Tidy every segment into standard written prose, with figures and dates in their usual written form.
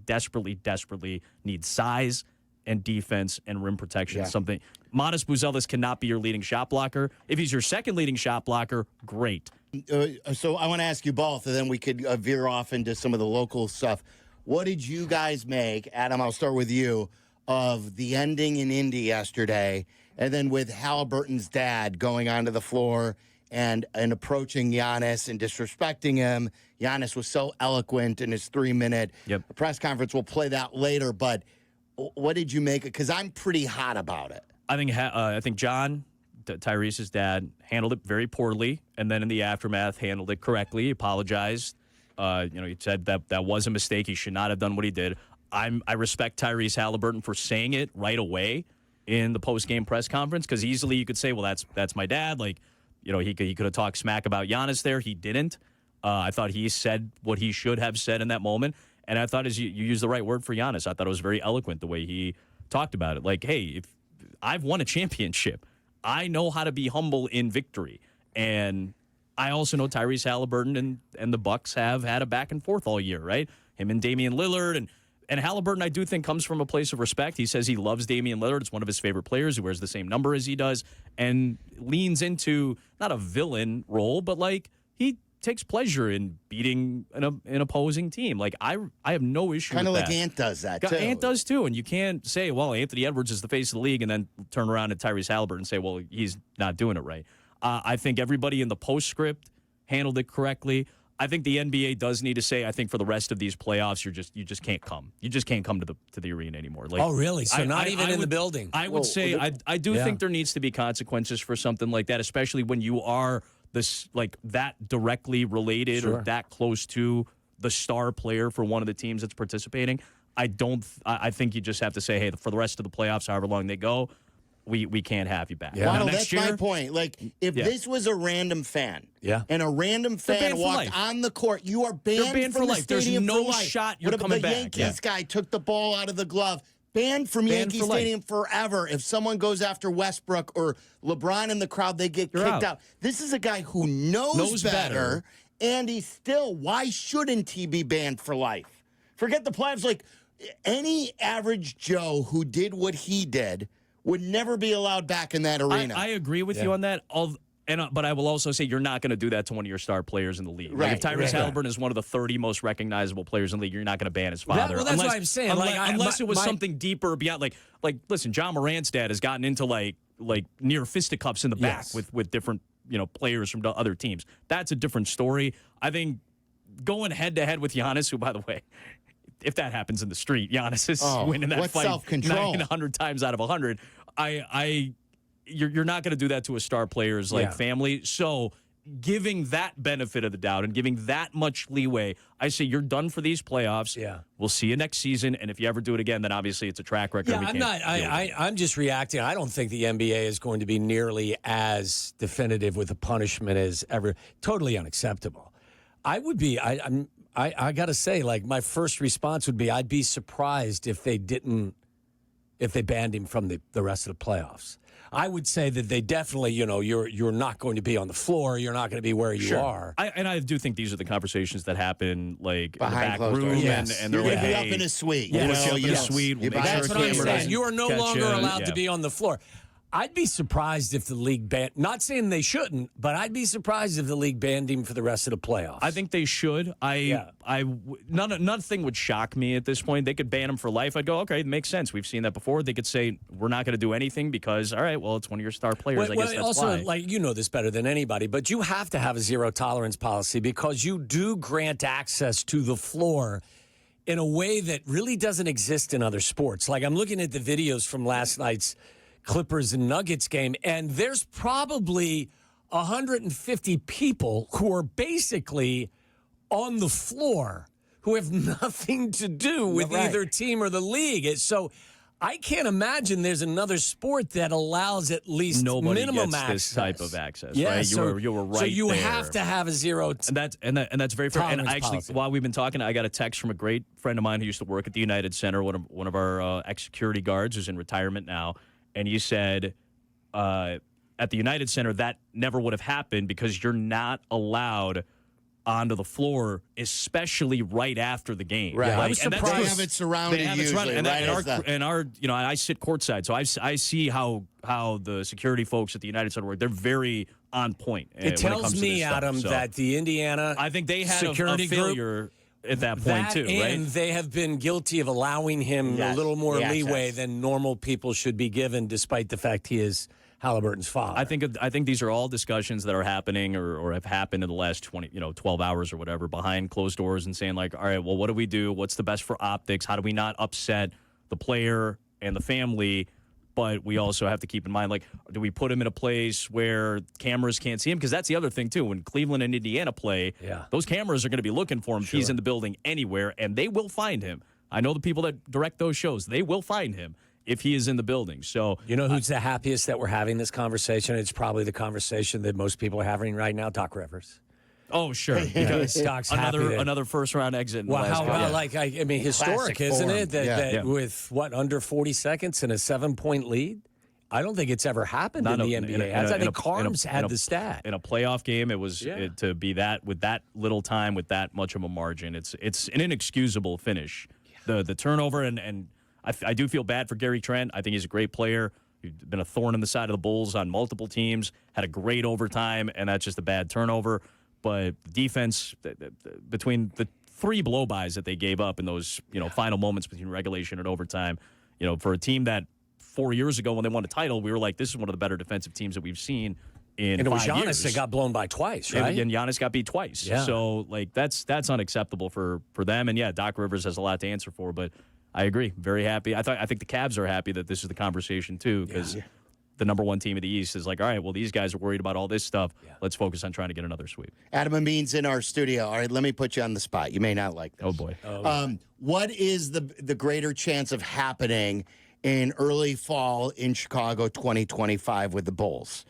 desperately, desperately need size and defense and rim protection. Something Modest Buzelis cannot be your leading shot blocker. If he's your second leading shot blocker, great. So I want to ask you both, and then we could veer off into some of the local stuff. What did you guys make, Adam, I'll start with you, of the ending in Indy yesterday, and then with Haliburton's dad going onto the floor and approaching Giannis and disrespecting him? Giannis was so eloquent in his 3-minute press conference. We'll play that later, but what did you make? Because I'm pretty hot about it. I think John, Tyrese's dad, handled it very poorly, and then in the aftermath handled it correctly. He apologized. He said that was a mistake. He should not have done what he did. I respect Tyrese Haliburton for saying it right away in the post-game press conference, because easily you could say, well, that's my dad. Like, he could have talked smack about Giannis there. He didn't. I thought he said what he should have said in that moment. And I thought, as you used the right word for Giannis, I thought it was very eloquent the way he talked about it. Like, hey, if I've won a championship, I know how to be humble in victory. And I also know Tyrese Haliburton and the Bucks have had a back and forth all year, right? Him and Damian Lillard. And Haliburton, I do think, comes from a place of respect. He says he loves Damian Lillard. It's one of his favorite players. He wears the same number as he does and leans into not a villain role, but like he takes pleasure in beating an opposing team. Like, I have no issue with that. Kind of like Ant does that, too. Ant does, too. And you can't say, well, Anthony Edwards is the face of the league, and then turn around at Tyrese Haliburton and say, well, he's not doing it right. I think everybody in the postscript handled it correctly. I think the NBA does need to say, I think for the rest of these playoffs, you just can't come. You just can't come to the arena anymore. Like, oh, really? So not even in the building? I would say I do think there needs to be consequences for something like that, especially when you are that directly related or that close to the star player for one of the teams that's participating. I think you just have to say, hey, for the rest of the playoffs, however long they go, we can't have you back. Yeah. Waddle, that's my point. Like, if this was a random fan, and a random fan walked on the court, you are banned from the stadium. There's no shot you're coming back. The Yankees guy took the ball out of the glove. Banned from Yankee Stadium forever. If someone goes after Westbrook or LeBron in the crowd, they get kicked out. This is a guy who knows better, and he's still, why shouldn't he be banned for life? Forget the playoffs. Like, any average Joe who did what he did would never be allowed back in that arena. I agree with you on that. But I will also say you're not going to do that to one of your star players in the league. Right. Like, if Tyrese Haliburton is one of the 30 most recognizable players in the league, you're not going to ban his father. That's what I'm saying. Unless it was something deeper beyond, like listen, John Morant's dad has gotten into like near fisticuffs in the back with different players from other teams. That's a different story. I think going head to head with Giannis, who, by the way, if that happens in the street, Giannis is winning that fight self-control? 100 times out of 100. You're not going to do that to a star player's family. So giving that benefit of the doubt and giving that much leeway, I say you're done for these playoffs. Yeah. We'll see you next season. And if you ever do it again, then obviously it's a track record. Yeah, I'm just reacting. I don't think the NBA is going to be nearly as definitive with the punishment as ever. Totally unacceptable. I would be. I got to say, like, my first response would be, I'd be surprised if they banned him from the rest of the playoffs. I would say that they definitely, you're not going to be on the floor. You're not going to be where you are. I do think these are the conversations that happen, like, behind in the back room. And they're you're like, hey, up in a suite. We'll up in a suite. We'll make That's sure what I'm cameras saying. You are no longer allowed to be on the floor. I'd be surprised if the league banned, not saying they shouldn't, but I'd be surprised if the league banned him for the rest of the playoffs. I think they should. Nothing would shock me at this point. They could ban him for life. I'd go, okay, it makes sense. We've seen that before. They could say, we're not going to do anything because, all right, well, it's one of your star players. I guess that's also, why. like, you know this better than anybody, but you have to have a zero tolerance policy because you do grant access to the floor in a way that really doesn't exist in other sports. Like, I'm looking at the videos from last night's Clippers and Nuggets game, and there's probably 150 people who are basically on the floor who have nothing to do with either team or the league. So I can't imagine there's another sport that allows at least minimum access. This type of access, yeah, right? So, you were right. So you there. have to have a zero. And that's very fair. And actually, policy. While we've been talking, I got a text from a great friend of mine who used to work at the United Center, one of our ex-security guards who's in retirement now. And you said at the United Center that never would have happened because you're not allowed onto the floor, especially right after the game. Right. I Like, was and that's- surprised. They have it surrounded They have it usually, surrounded, right? and our, you know, I sit courtside, so I see how the security folks at the United Center work. They're very on point. It when tells comes to me, this stuff. Adam, So that the Indiana I think they had security a group, failure at that point that too, right? and they have been guilty of allowing him Yes, a little more the leeway access. than normal people should be given, despite the fact he is Haliburton's father. I think these are all discussions that are happening or have happened in the last 12 hours or whatever behind closed doors and saying like, all right, well, what do we do? What's the best for optics? How do we not upset the player and the family? But we also have to keep in mind, like, do we put him in a place where cameras can't see him? Because that's the other thing, too. When Cleveland and Indiana play, those cameras are going to be looking for him if he's in the building anywhere, and they will find him. I know the people that direct those shows. They will find him if he is in the building. So you know who's the happiest that we're having this conversation? It's probably the conversation that most people are having right now, Doc Rivers. oh, sure. Because Doc's happy that- another first-round exit. In the Well, last how couple- about, like, I mean, historic, Classic isn't form. it? That Yeah. with, what, under 40 seconds and a 7-point lead? I don't think it's ever happened in the NBA. I think Carms had the stat. In a playoff game, it was Yeah. to be that with that little time, with that much of a margin. It's an inexcusable finish. The turnover, and I do feel bad for Gary Trent. I think he's a great player. He's been a thorn in the side of the Bulls on multiple teams, had a great overtime, and that's just a bad turnover. But defense, between the 3 blow-bys that they gave up in those final moments between regulation and overtime, for a team that 4 years ago when they won a title, we were like, this is one of the better defensive teams that we've seen in And it was 5 Giannis years. that got blown by twice, right? And Giannis got beat twice. Yeah. So, like, that's unacceptable for them. And, yeah, Doc Rivers has a lot to answer for. But I agree. Very happy. I think the Cavs are happy that this is the conversation, too, because the number 1 team of the East is like, all right, well, these guys are worried about all this stuff. Yeah. Let's focus on trying to get another sweep. Adam Amin's in our studio. All right, let me put you on the spot. You may not like this. Oh, boy. What is the greater chance of happening in early fall in Chicago 2025 with the Bulls?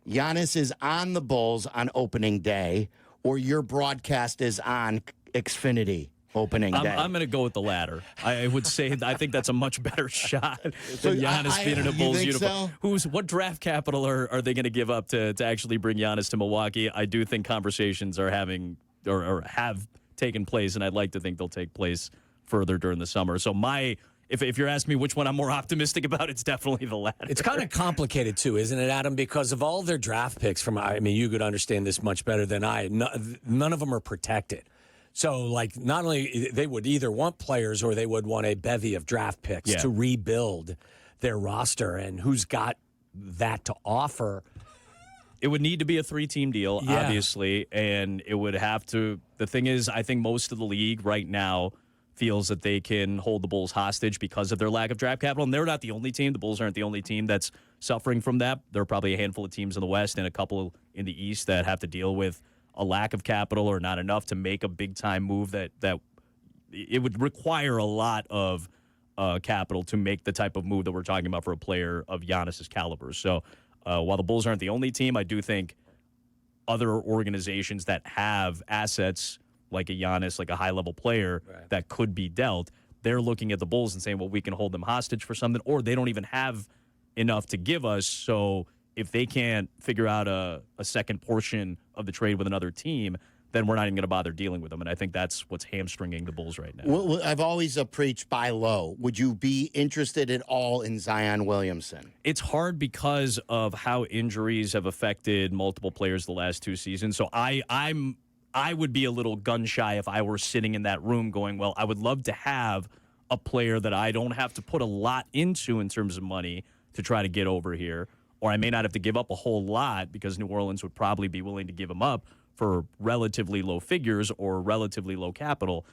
Giannis is on the Bulls on opening day, or your broadcast is on Xfinity opening day? I'm going to go with the latter. I would say I think that's a much better shot than Giannis being in a you Bulls think uniform. so? What draft capital are they going to give up to actually bring Giannis to Milwaukee? I do think conversations are having or have taken place, and I'd like to think they'll take place further during the summer. So if you're asking me which one I'm more optimistic about, it's definitely the latter. It's kind of complicated, too, isn't it, Adam? Because of all their draft picks you could understand this much better than I. None of them are protected. So, like, not only they would either want players or they would want a bevy of draft picks to rebuild their roster. And who's got that to offer? It would need to be a 3-team deal, obviously, and it would have to. The thing is, I think most of the league right now feels that they can hold the Bulls hostage because of their lack of draft capital. And they're not the only team. The Bulls aren't the only team that's suffering from that. There are probably a handful of teams in the West and a couple in the East that have to deal with a lack of capital or not enough to make a big-time move that it would require a lot of capital to make the type of move that we're talking about for a player of Giannis's caliber. So while the Bulls aren't the only team, I do think other organizations that have assets like a Giannis, like a high-level player that could be dealt, they're looking at the Bulls and saying, well, we can hold them hostage for something, or they don't even have enough to give us. So if they can't figure out a second portion of the trade with another team, then we're not even going to bother dealing with them. And I think that's what's hamstringing the Bulls right now. Well, I've always preached buy low. Would you be interested at all in Zion Williamson? It's hard because of how injuries have affected multiple players the last 2 seasons. So I would be a little gun shy if I were sitting in that room going, well, I would love to have a player that I don't have to put a lot into in terms of money to try to get over here, or I may not have to give up a whole lot because New Orleans would probably be willing to give him up for relatively low figures or relatively low capital.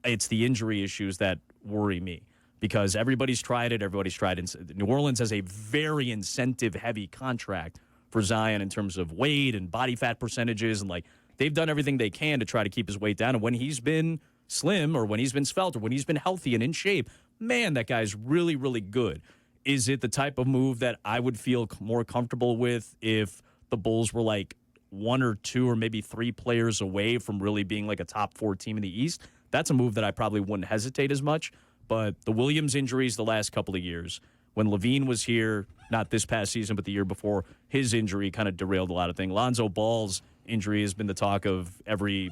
It's the injury issues that worry me because everybody's tried it. Everybody's tried it. New Orleans has a very incentive-heavy contract for Zion in terms of weight and body fat percentages, and like they've done everything they can to try to keep his weight down. And when he's been slim or when he's been svelte or when he's been healthy and in shape, man, that guy's really, really good. Is it the type of move that I would feel more comfortable with if the Bulls were like 1 or 2 or maybe 3 players away from really being like a top 4 team in the East? That's a move that I probably wouldn't hesitate as much. But the Williams injuries the last couple of years, when Levine was here, not this past season, but the year before, his injury kind of derailed a lot of things. Lonzo Ball's injury has been the talk of every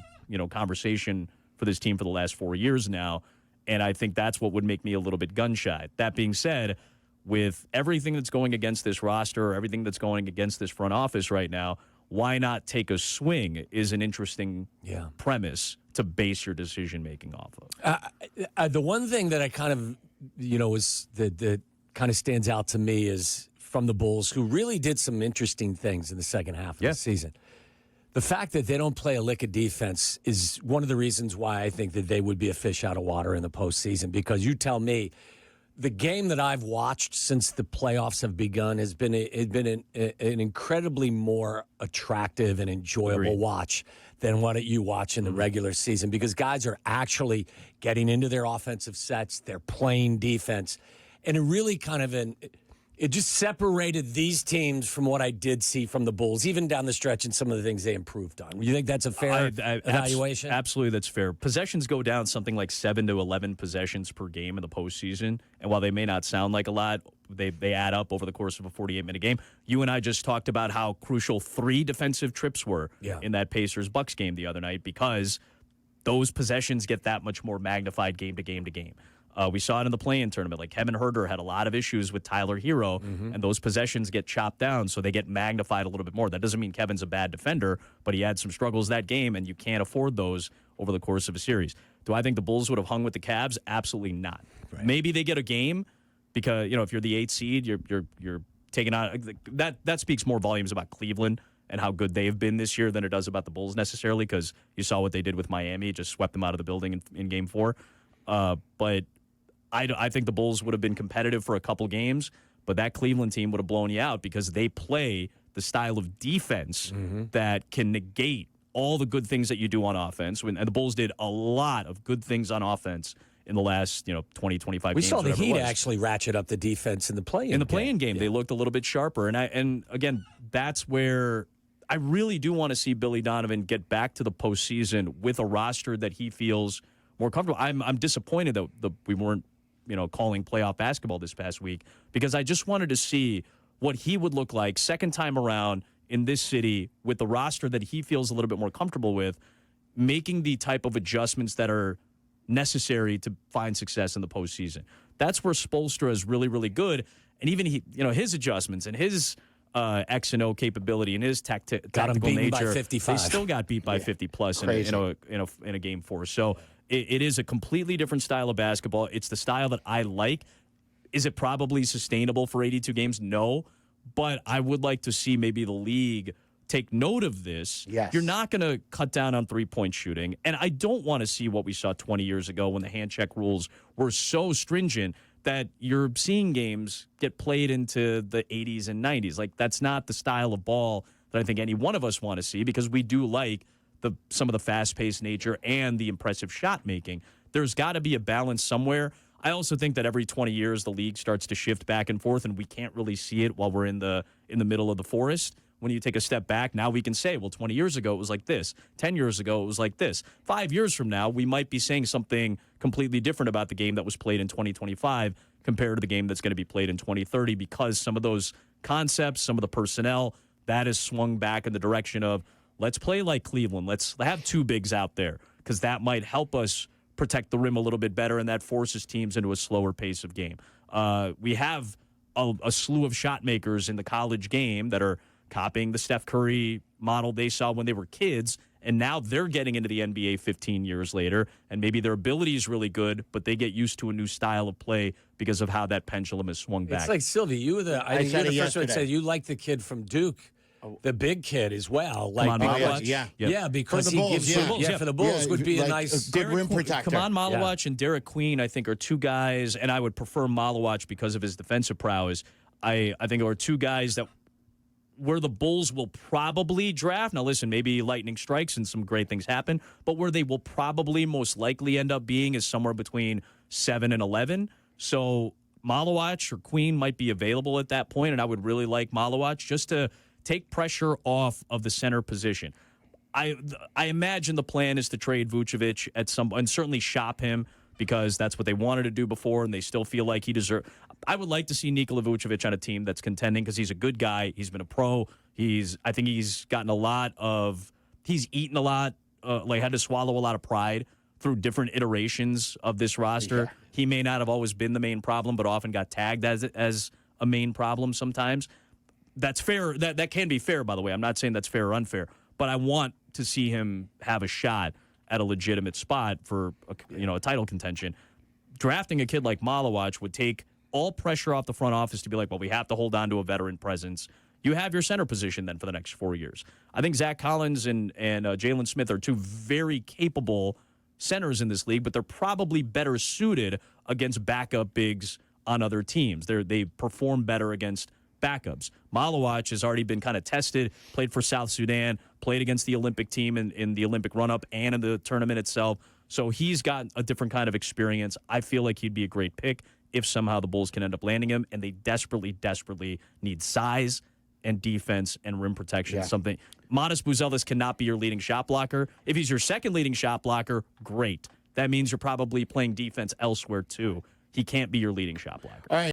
conversation for this team for the last 4 years now. And I think that's what would make me a little bit gun-shy. That being said, with everything that's going against this roster, or everything that's going against this front office right now, why not take a swing is an interesting premise to base your decision-making off of. The one thing that I kind of, is that kind of stands out to me is from the Bulls, who really did some interesting things in the second half of the season. The fact that they don't play a lick of defense is one of the reasons why I think that they would be a fish out of water in the postseason, because you tell me, the game that I've watched since the playoffs have begun has been an incredibly more attractive and enjoyable watch than what you watch in the regular season, because guys are actually getting into their offensive sets, they're playing defense, and it really kind of it just separated these teams from what I did see from the Bulls, even down the stretch, and some of the things they improved on. You think that's a fair evaluation? Absolutely, that's fair. Possessions go down something like 7 to 11 possessions per game in the postseason, and while they may not sound like a lot, they add up over the course of a 48-minute game. You and I just talked about how crucial 3 defensive trips were in that Pacers-Bucks game the other night, because those possessions get that much more magnified game to game to game. We saw it in the play-in tournament. Like, Kevin Huerter had a lot of issues with Tyler Hero, and those possessions get chopped down, so they get magnified a little bit more. That doesn't mean Kevin's a bad defender, but he had some struggles that game, and you can't afford those over the course of a series. Do I think the Bulls would have hung with the Cavs? Absolutely not. Right. Maybe they get a game because, if you're the 8th seed, you're taking on that speaks more volumes about Cleveland and how good they've been this year than it does about the Bulls necessarily, because you saw what they did with Miami, just swept them out of the building in Game 4. But I think the Bulls would have been competitive for a couple games, but that Cleveland team would have blown you out because they play the style of defense that can negate all the good things that you do on offense. And the Bulls did a lot of good things on offense in the last 20, 25 we games. We saw the Heat actually ratchet up the defense in the play-in. In the play-in game, they looked a little bit sharper. And again, that's where I really do want to see Billy Donovan get back to the postseason with a roster that he feels more comfortable. I'm disappointed that we weren't calling playoff basketball this past week, because I just wanted to see what he would look like second time around in this city with the roster that he feels a little bit more comfortable with, making the type of adjustments that are necessary to find success in the postseason. That's where Spoelstra is really, really good. And even his adjustments and his X and O capability and his tactical nature, by 55. They still got beat by 50 plus in a Game 4. So it is a completely different style of basketball. It's the style that I like. Is it probably sustainable for 82 games? No. But I would like to see maybe the league take note of this. Yes. You're not going to cut down on three-point shooting. And I don't want to see what we saw 20 years ago when the hand check rules were so stringent that you're seeing games get played into the 80s and 90s. Like, that's not the style of ball that I think any one of us want to see, because we do like some of the fast-paced nature and the impressive shot making. There's got to be a balance somewhere. I also think that every 20 years the league starts to shift back and forth, and we can't really see it while we're in the middle of the forest. When you take a step back, now we can say, well, 20 years ago it was like this. 10 years ago it was like this. 5 years from now, we might be saying something completely different about the game that was played in 2025 compared to the game that's going to be played in 2030, because some of those concepts, some of the personnel, that has swung back in the direction of, let's play like Cleveland. Let's have 2 bigs out there, because that might help us protect the rim a little bit better, and that forces teams into a slower pace of game. We have a slew of shot makers in the college game that are copying the Steph Curry model they saw when they were kids, and now they're getting into the NBA 15 years later, and maybe their ability is really good, but they get used to a new style of play because of how that pendulum has swung back. It's like, Silvy, you were the first one that said you like the kid from Duke. The big kid as well. Like, yeah, because for the Bulls, for the Bulls would be like a nice good rim protector. Kaman Malawach and Derek Queen, I think, are 2 guys, and I would prefer Malawach because of his defensive prowess. I think are 2 guys that where the Bulls will probably draft. Now, listen, maybe lightning strikes and some great things happen, but where they will probably most likely end up being is somewhere between 7 and 11. So Malawach or Queen might be available at that point, and I would really like Malawach just to take pressure off of the center position. I imagine the plan is to trade Vucevic and certainly shop him, because that's what they wanted to do before, and they still feel like he deserves. I would like to see Nikola Vucevic on a team that's contending, because he's a good guy. He's been a pro. I think he's eaten a lot had to swallow a lot of pride through different iterations of this roster. Yeah. He may not have always been the main problem, but often got tagged as a main problem sometimes. That's fair. That can be fair, by the way. I'm not saying that's fair or unfair, but I want to see him have a shot at a legitimate spot for a title contention. Drafting a kid like Malawach would take all pressure off the front office to be like, well, we have to hold on to a veteran presence. You have your center position then for the next 4 years. I think Zach Collins and Jalen Smith are two very capable centers in this league, but they're probably better suited against backup bigs on other teams. They perform better against backups. Malawach has already been kind of tested, played for South Sudan, played against the Olympic team in the Olympic run-up and in the tournament itself. So he's got a different kind of experience. I feel like he'd be a great pick if somehow the Bulls can end up landing him, and they desperately, desperately need size and defense and rim protection. Yeah. Something. Modest Buzelis cannot be your leading shot blocker. If he's your second leading shot blocker, great. That means you're probably playing defense elsewhere too. He can't be your leading shot blocker. All right.